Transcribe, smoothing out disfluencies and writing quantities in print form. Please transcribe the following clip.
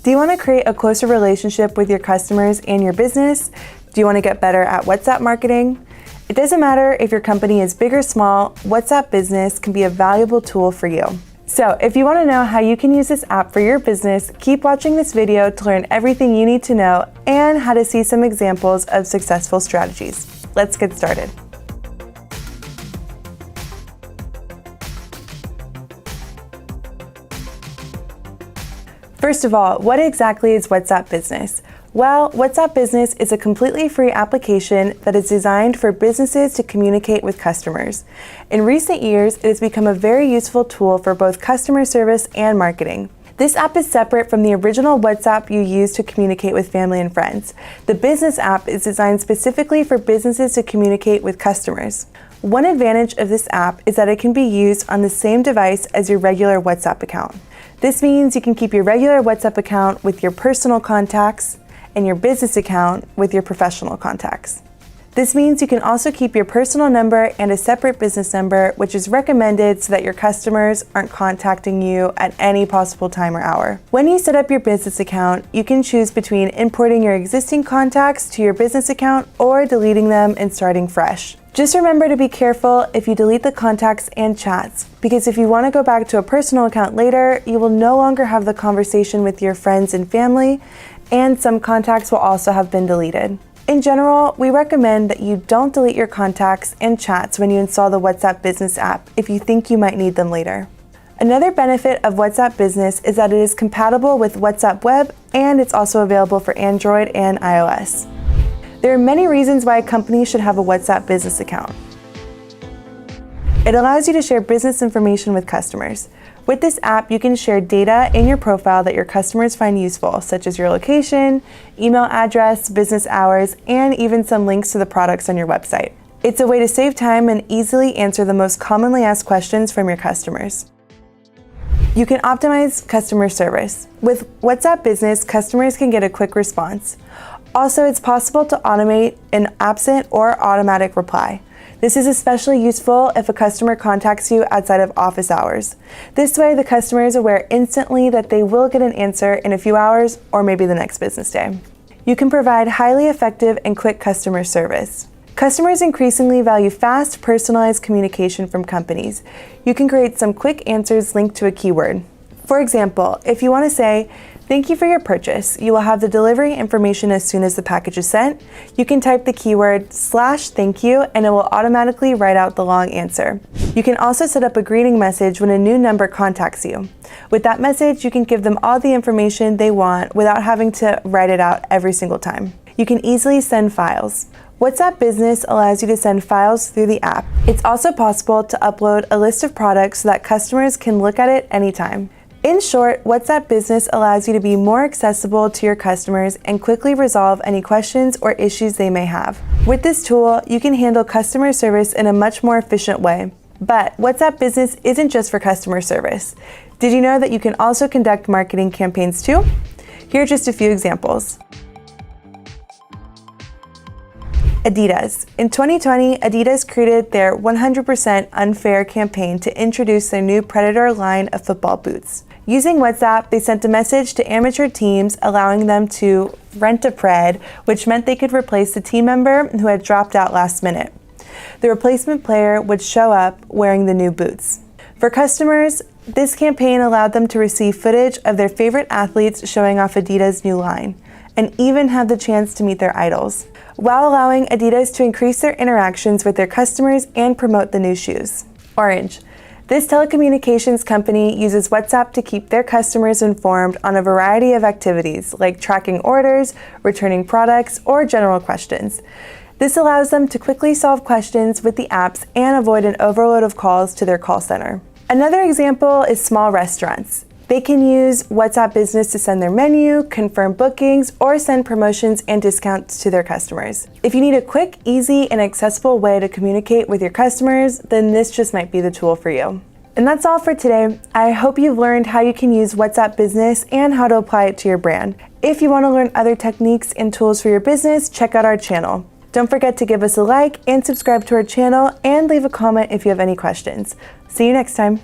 Do you want to create a closer relationship with your customers and your business? Do you want to get better at WhatsApp marketing? It doesn't matter if your company is big or small, WhatsApp Business can be a valuable tool for you. So if you want to know how you can use this app for your business, keep watching this video to learn everything you need to know and how to see some examples of successful strategies. Let's get started. First of all, what exactly is WhatsApp Business? Well, WhatsApp Business is a completely free application that is designed for businesses to communicate with customers. In recent years, it has become a very useful tool for both customer service and marketing. This app is separate from the original WhatsApp you use to communicate with family and friends. The Business app is designed specifically for businesses to communicate with customers. One advantage of this app is that it can be used on the same device as your regular WhatsApp account. This means you can keep your regular WhatsApp account with your personal contacts and your business account with your professional contacts. This means you can also keep your personal number and a separate business number, which is recommended so that your customers aren't contacting you at any possible time or hour. When you set up your business account, you can choose between importing your existing contacts to your business account or deleting them and starting fresh. Just remember to be careful if you delete the contacts and chats, because if you want to go back to a personal account later, you will no longer have the conversation with your friends and family, and some contacts will also have been deleted. In general, we recommend that you don't delete your contacts and chats when you install the WhatsApp Business app if you think you might need them later. Another benefit of WhatsApp Business is that it is compatible with WhatsApp Web, and it's also available for Android and iOS. There are many reasons why a company should have a WhatsApp Business account. It allows you to share business information with customers. With this app, you can share data in your profile that your customers find useful, such as your location, email address, business hours, and even some links to the products on your website. It's a way to save time and easily answer the most commonly asked questions from your customers. You can optimize customer service. With WhatsApp Business, customers can get a quick response. Also, it's possible to automate an absent or automatic reply. This is especially useful if a customer contacts you outside of office hours. This way, the customer is aware instantly that they will get an answer in a few hours or maybe the next business day. You can provide highly effective and quick customer service. Customers increasingly value fast, personalized communication from companies. You can create some quick answers linked to a keyword. For example, if you want to say, "Thank you for your purchase. You will have the delivery information as soon as the package is sent," you can type the keyword /thank you and it will automatically write out the long answer. You can also set up a greeting message when a new number contacts you. With that message, you can give them all the information they want without having to write it out every single time. You can easily send files. WhatsApp Business allows you to send files through the app. It's also possible to upload a list of products so that customers can look at it anytime. In short, WhatsApp Business allows you to be more accessible to your customers and quickly resolve any questions or issues they may have. With this tool, you can handle customer service in a much more efficient way. But WhatsApp Business isn't just for customer service. Did you know that you can also conduct marketing campaigns too? Here are just a few examples. Adidas. In 2020, Adidas created their 100% Unfair campaign to introduce their new Predator line of football boots. Using WhatsApp, they sent a message to amateur teams allowing them to rent a pred, which meant they could replace the team member who had dropped out last minute. The replacement player would show up wearing the new boots. For customers, this campaign allowed them to receive footage of their favorite athletes showing off Adidas' new line, and even have the chance to meet their idols, while allowing Adidas to increase their interactions with their customers and promote the new shoes. Orange. This telecommunications company uses WhatsApp to keep their customers informed on a variety of activities, like tracking orders, returning products, or general questions. This allows them to quickly solve questions with the apps and avoid an overload of calls to their call center. Another example is small restaurants. They can use WhatsApp Business to send their menu, confirm bookings, or send promotions and discounts to their customers. If you need a quick, easy, and accessible way to communicate with your customers, then this just might be the tool for you. And that's all for today. I hope you've learned how you can use WhatsApp Business and how to apply it to your brand. If you want to learn other techniques and tools for your business, check out our channel. Don't forget to give us a like and subscribe to our channel and leave a comment if you have any questions. See you next time.